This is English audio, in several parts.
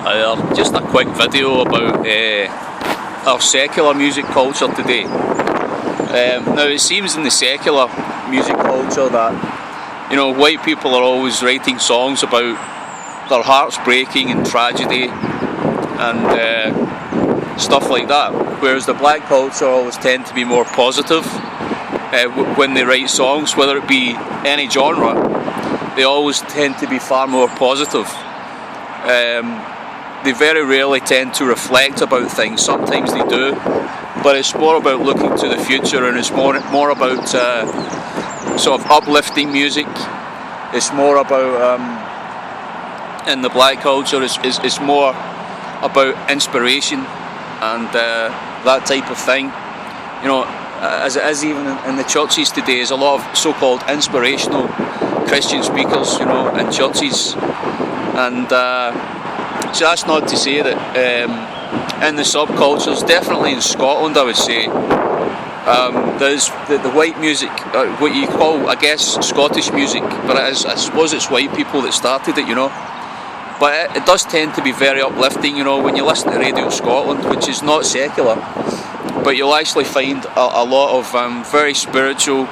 Just a quick video about our secular music culture today. Now it seems in the secular music culture that, you know, white people are always writing songs about their hearts breaking and tragedy and stuff like that, whereas the black culture always tend to be more positive when they write songs, whether it be any genre. They always tend to be far more positive. They very rarely tend to reflect about things. Sometimes they do, but it's more about looking to the future, and it's more about sort of uplifting music. It's more about in the black culture, it's more about inspiration and that type of thing. You know, as it is even in the churches today, there's a lot of so-called inspirational Christian speakers, you know, in churches, and so that's not to say that in the subcultures, definitely in Scotland, I would say, there's the white music, what you call, I guess, Scottish music, but I suppose it's white people that started it, you know. But it does tend to be very uplifting, you know, when you listen to Radio Scotland, which is not secular, but you'll actually find a lot of very spiritual,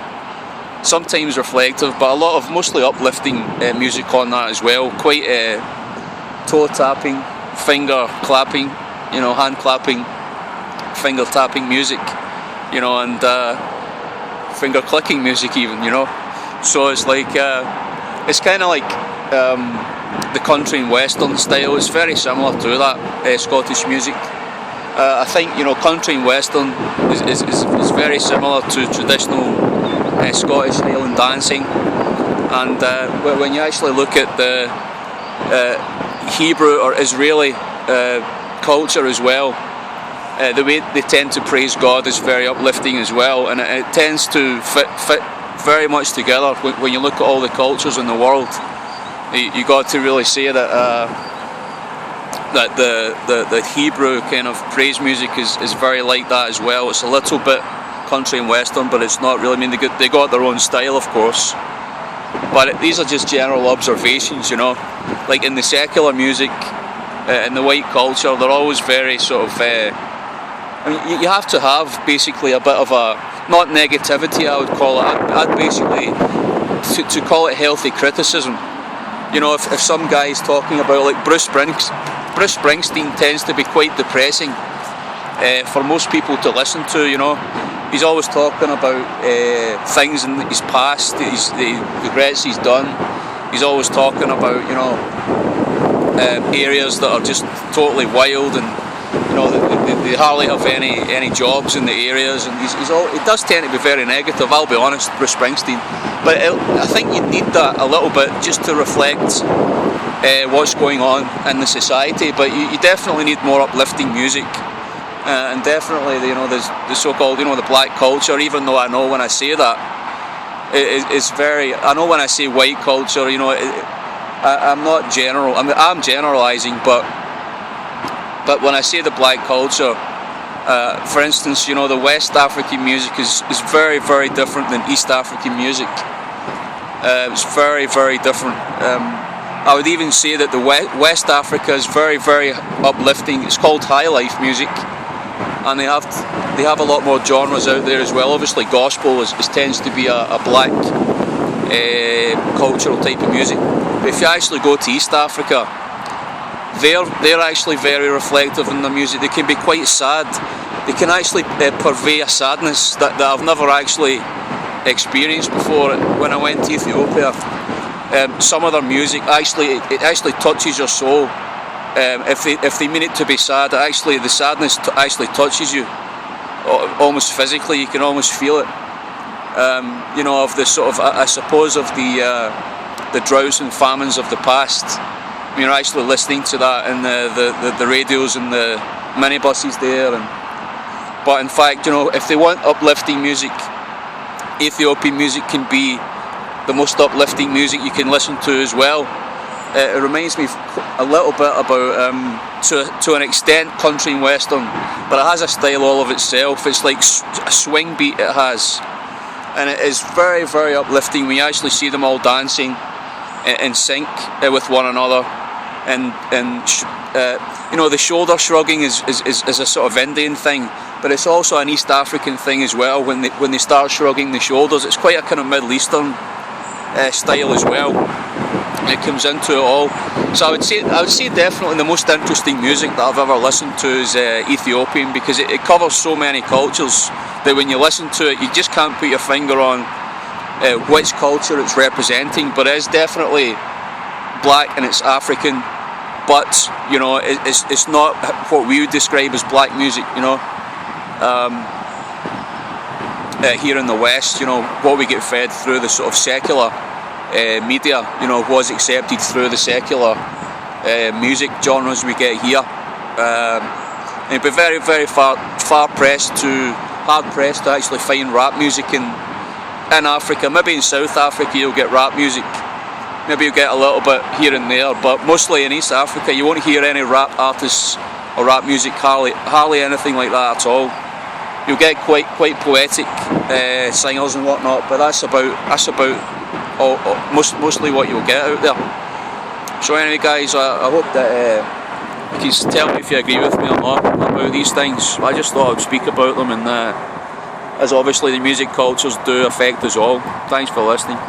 sometimes reflective, but a lot of mostly uplifting music on that as well. Quite toe tapping, finger clapping, you know, hand clapping, finger tapping music, you know, and finger clicking music even, you know. So it's like, it's kind of like the country and western style. It's very similar to that Scottish music. I think, you know, country and western is very similar to traditional Scottish Highland dancing, and when you actually look at the Hebrew or Israeli culture as well, the way they tend to praise God is very uplifting as well, and it tends to fit very much together. When you look at all the cultures in the world, you got to really say that that the Hebrew kind of praise music is very like that as well. It's a little bit country and western, but it's not really. I mean, they got their own style, of course, but these are just general observations, you know. Like in the secular music, in the white culture, they're always very sort of, I mean, you have to have basically a bit of a, not negativity I would call it, I'd basically, to call it healthy criticism. You know, if some guy's talking about, like Bruce Springsteen tends to be quite depressing for most people to listen to, you know. He's always talking about things in his past, the regrets he's done. He's always talking about, you know, areas that are just totally wild, and, you know, they hardly have any jobs in the areas, and it does tend to be very negative, I'll be honest, Bruce Springsteen. But I think you need that a little bit just to reflect what's going on in the society, but you definitely need more uplifting music. And definitely, you know, there's the so-called, you know, the black culture, even though I know when I say that, it's very, I know when I say white culture, you know, I'm not general, I mean, I'm generalising, but when I say the black culture, for instance, you know, the West African music is very, very different than East African music. It's very, very different. I would even say that the West Africa is very, very uplifting. It's called high life music, and they have a lot more genres out there as well. Obviously, gospel tends to be a black cultural type of music. But if you actually go to East Africa, they're actually very reflective in their music. They can be quite sad. They can actually purvey a sadness that I've never actually experienced before. When I went to Ethiopia, some of their music actually touches your soul. If they mean it to be sad, the sadness actually touches you, almost physically. You can almost feel it. You know, of the sort of, I suppose, of the droughts and famines of the past. You're actually listening to that in the radios and the minibuses there, but in fact, you know, if they want uplifting music, Ethiopian music can be the most uplifting music you can listen to as well. It reminds me a little bit about, to an extent, country and western, but it has a style all of itself. It's like a swing beat it has, and it is very, very uplifting when you actually see them all dancing in sync with one another. you know, the shoulder shrugging is a sort of Indian thing, but it's also an East African thing as well. When they start shrugging the shoulders, it's quite a kind of Middle Eastern style as well. It comes into it all. So I would say definitely the most interesting music that I've ever listened to is Ethiopian, because it covers so many cultures that when you listen to it, you just can't put your finger on which culture it's representing. But it is definitely black and it's African, but you know, it's not what we would describe as black music. You know, here in the West, you know, what we get fed through the sort of secular media, you know, was accepted through the secular music genres we get here. And it'd be very, very hard pressed to actually find rap music in Africa. Maybe in South Africa you'll get rap music. Maybe you'll get a little bit here and there, but mostly in East Africa you won't hear any rap artists or rap music, hardly anything like that at all. You'll get quite poetic singers and whatnot, but that's about mostly what you'll get out there. So anyway guys, I hope that you can tell me if you agree with me or not about these things. I just thought I'd speak about them, and as obviously the music cultures do affect us all. Thanks for listening.